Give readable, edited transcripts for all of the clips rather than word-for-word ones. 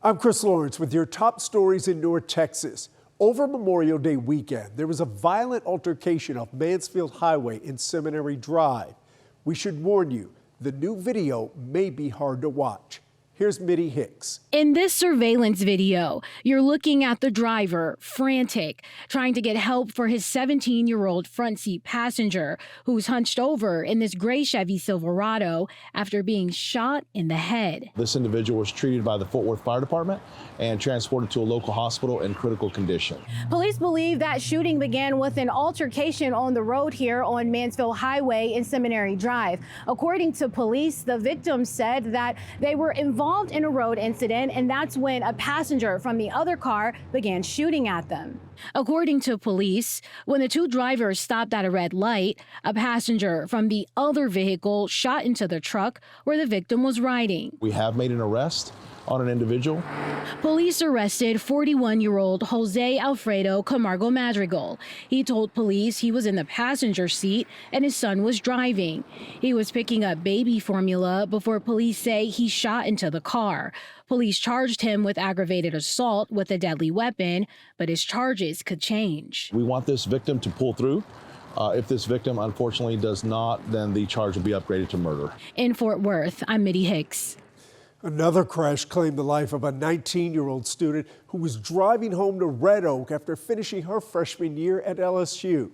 I'm Chris Lawrence with your top stories in North Texas. Over Memorial Day weekend, there was a violent altercation off Mansfield Highway in Seminary Drive. We should warn you, the new video may be hard to watch. Here's Mitty Hicks. In this surveillance video, you're looking at the driver, frantic, trying to get help for his 17-year-old front seat passenger who's hunched over in this gray Chevy Silverado after being shot in the head. This individual was treated by the Fort Worth Fire Department and transported to a local hospital in critical condition. Police believe that shooting began with an altercation on the road here on Mansfield Highway in Seminary Drive. According to police, the victims said that they were involved in a road incident, and that's when a passenger from the other car began shooting at them. According to police, when the two drivers stopped at a red light, a passenger from the other vehicle shot into the truck where the victim was riding. We have made an arrest on an individual. Police arrested 41-year-old Jose Alfredo Camargo Madrigal. He told police he was in the passenger seat and his son was driving. He was picking up baby formula before police say he shot into the car. Police charged him with aggravated assault with a deadly weapon, but his charges could change. We want this victim to pull through. If this victim unfortunately does not, then the charge will be upgraded to murder. In Fort Worth, I'm Mitty Hicks. Another crash claimed the life of a 19-year-old student who was driving home to Red Oak after finishing her freshman year at LSU.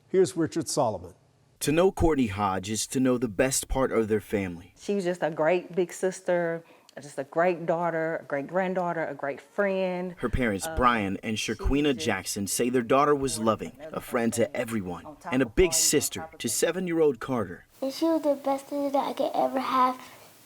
Here's Richard Solomon. To know Courtney Hodge is to know the best part of their family. She was just a great big sister, just a great daughter, a great granddaughter, a great friend. Her parents, Brian and Shaquina Jackson, say their daughter was loving, a friend to everyone, and a big sister to 7-year-old Carter. And she was the best thing that I could ever have,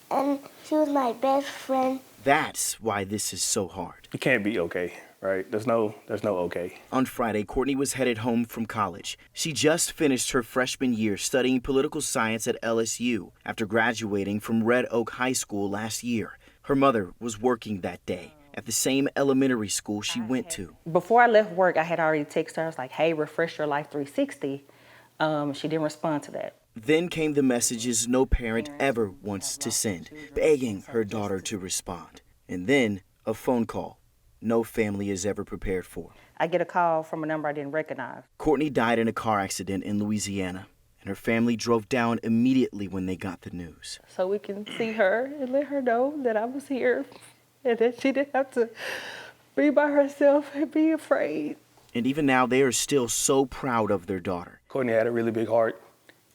and she was my best friend. That's why this is so hard. It can't be okay, right? There's no okay. On Friday, Courtney was headed home from college. She just finished her freshman year studying political science at LSU after graduating from Red Oak High School last year. Her mother was working that day at the same elementary school she went to. Before I left work, I had already texted her. I was like, hey, refresh your life 360. She didn't respond to that. Then came the messages no parent ever wants to send, begging her daughter to respond. And then a phone call no family is ever prepared for. I get a call from a number I didn't recognize. Courtney died in a car accident in Louisiana, and her family drove down immediately when they got the news. So we can see her and let her know that I was here and that she didn't have to be by herself and be afraid. And even now, they are still so proud of their daughter. Courtney had a really big heart,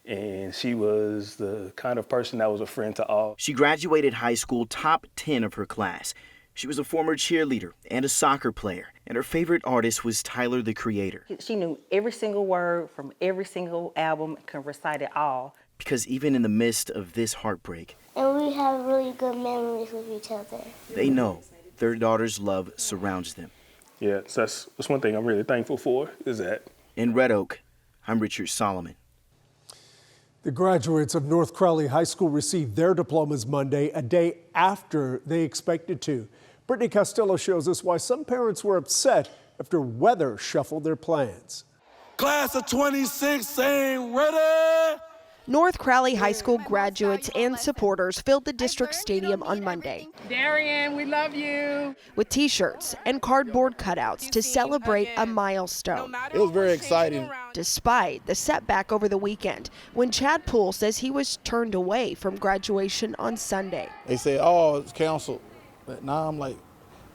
and she was the kind of person that was a friend to all. She graduated high school top 10 of her class. She was a former cheerleader and a soccer player, and her favorite artist was Tyler, the Creator. She knew every single word from every single album and could recite it all. Because even in the midst of this heartbreak, And we have really good memories with each other. they know their daughter's love surrounds them. Yeah, so that's one thing I'm really thankful for, is that. In Red Oak, I'm Richard Solomon. The graduates of North Crowley High School received their diplomas Monday, a day after they expected to. Brittany Costello shows us why some parents were upset after weather shuffled their plans. Class of 26 ain't ready. North Crowley High School graduates and supporters filled the district stadium on Monday. Darian, we love you. With t-shirts and cardboard cutouts to celebrate a milestone. It was very exciting. Despite the setback over the weekend, when Chad Poole says he was turned away from graduation on Sunday. They said, oh, it's canceled. But now I'm like,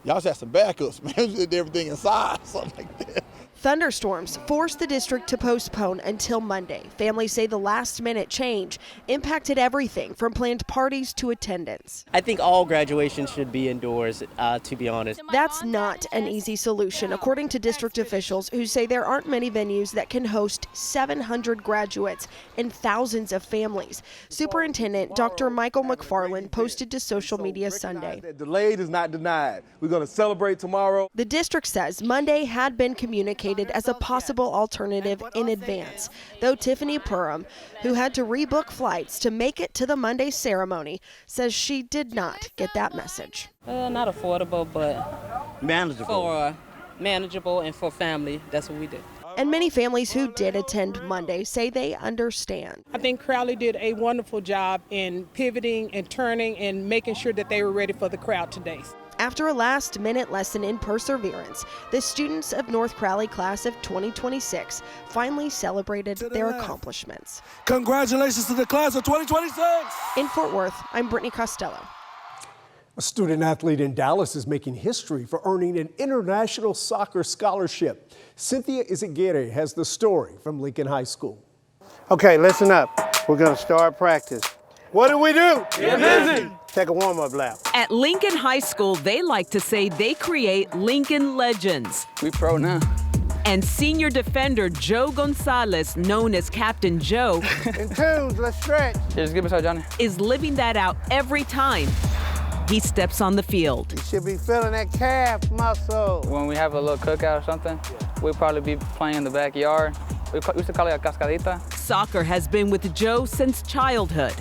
y'all just had some backups, man. We did everything inside, something like that. Thunderstorms forced the district to postpone until Monday. Families say the last-minute change impacted everything from planned parties to attendance. I think all graduation should be indoors, to be honest. That's not an easy solution, according to district officials who say there aren't many venues that can host 700 graduates and thousands of families. Superintendent Dr. Michael McFarland posted to social media Sunday. Delayed is not denied. We're going to celebrate tomorrow. The district says Monday had been communicated as a possible alternative in advance, though Tiffany Purum, who had to rebook flights to make it to the Monday ceremony, says she did not get that message. Not affordable, but manageable and for family. That's what we did. And many families who did attend Monday say they understand. I think Crowley did a wonderful job in pivoting and turning and making sure that they were ready for the crowd today. After a last-minute lesson in perseverance, the students of North Crowley class of 2026 finally celebrated their accomplishments. Congratulations to the class of 2026! In Fort Worth, I'm Brittany Costello. A student athlete in Dallas is making history for earning an international soccer scholarship. Cynthia Izaguirre has the story from Lincoln High School. Okay, listen up. We're going to start practice. What do? Get busy! Take a warm-up lap. At Lincoln High School, they like to say they create Lincoln legends. We pro now. And senior defender Joe Gonzalez, known as Captain Joe, In twos, let's stretch. Just give me some, Johnny. is living that out every time he steps on the field. You should be feeling that calf muscle. When we have a little cookout or something, we'll probably be playing in the backyard. We used to call it a cascadita. Soccer has been with Joe since childhood.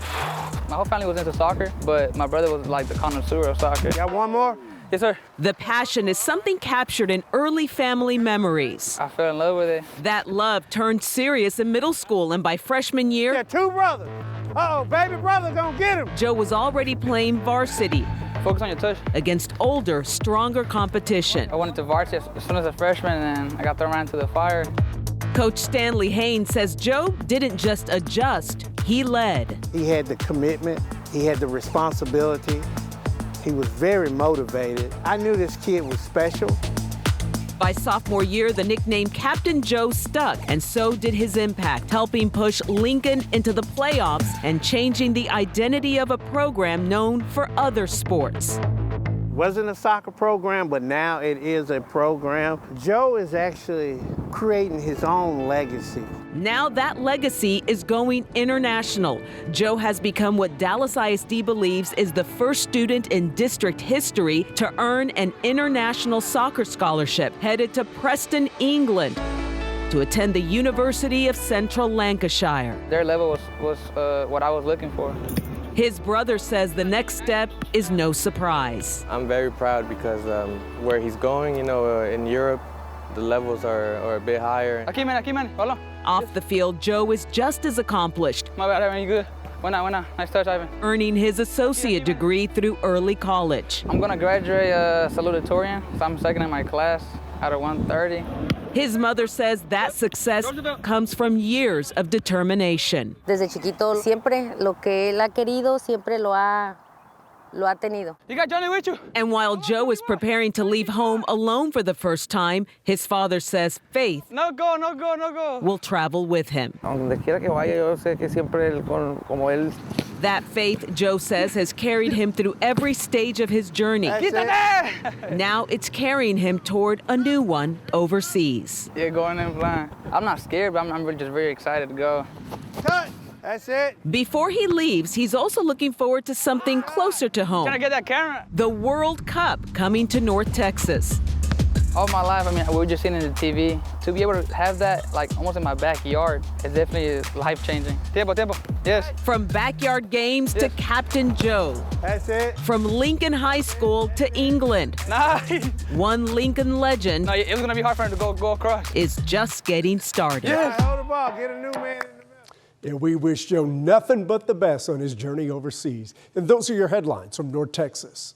My whole family was into soccer, but my brother was like the connoisseur of soccer. Got one more? Yes, sir. The passion is something captured in early family memories. I fell in love with it. That love turned serious in middle school, and by freshman year, Got two brothers. Uh-oh, baby brother gonna get him. Joe was already playing varsity Focus on your touch. against older, stronger competition. I went into varsity as soon as a freshman, and I got thrown right into the fire. Coach Stanley Haynes says Joe didn't just adjust, he led. He had the commitment. He had the responsibility. He was very motivated. I knew this kid was special. By sophomore year, the nickname Captain Joe stuck, and so did his impact, helping push Lincoln into the playoffs and changing the identity of a program known for other sports. Wasn't a soccer program, but now it is a program. Joe is actually creating his own legacy. Now that legacy is going international. Joe has become what Dallas ISD believes is the first student in district history to earn an international soccer scholarship, headed to Preston, England, to attend the University of Central Lancashire. Their level was what I was looking for. His brother says the next step is no surprise. I'm very proud because where he's going, in Europe, the levels are a bit higher. Aquí, man, follow. Off the field, Joe is just as accomplished. My bad, Ivan, you good? Buena. Nice touch, Ivan. Earning his associate degree through early college. I'm gonna graduate salutatorian, so I'm second in my class out of 130. His mother says that success comes from years of determination. Desde chiquito, siempre lo que él ha querido, siempre lo ha tenido. You got Johnny with you? And while Joe is preparing to leave home alone for the first time, his father says faith No go. will travel with him. Donde quiera que vaya, yo sé que siempre como él. That faith, Joe says, has carried him through every stage of his journey. Now it's carrying him toward a new one overseas. Yeah, going and flying. I'm not scared, but I'm just very excited to go. Cut. That's it. Before he leaves, he's also looking forward to something closer to home. Can I get that camera? The World Cup coming to North Texas. All my life, we were just seeing it on the TV. To be able to have that, almost in my backyard, it's definitely life-changing. Tiempo, yes. From backyard games to Captain Joe. That's it. From Lincoln High School to England. Nice. One Lincoln legend. No, it was gonna be hard for him to go across. Is just getting started. Yes. Hold the ball, get a new man in the middle. And we wish Joe nothing but the best on his journey overseas. And those are your headlines from North Texas.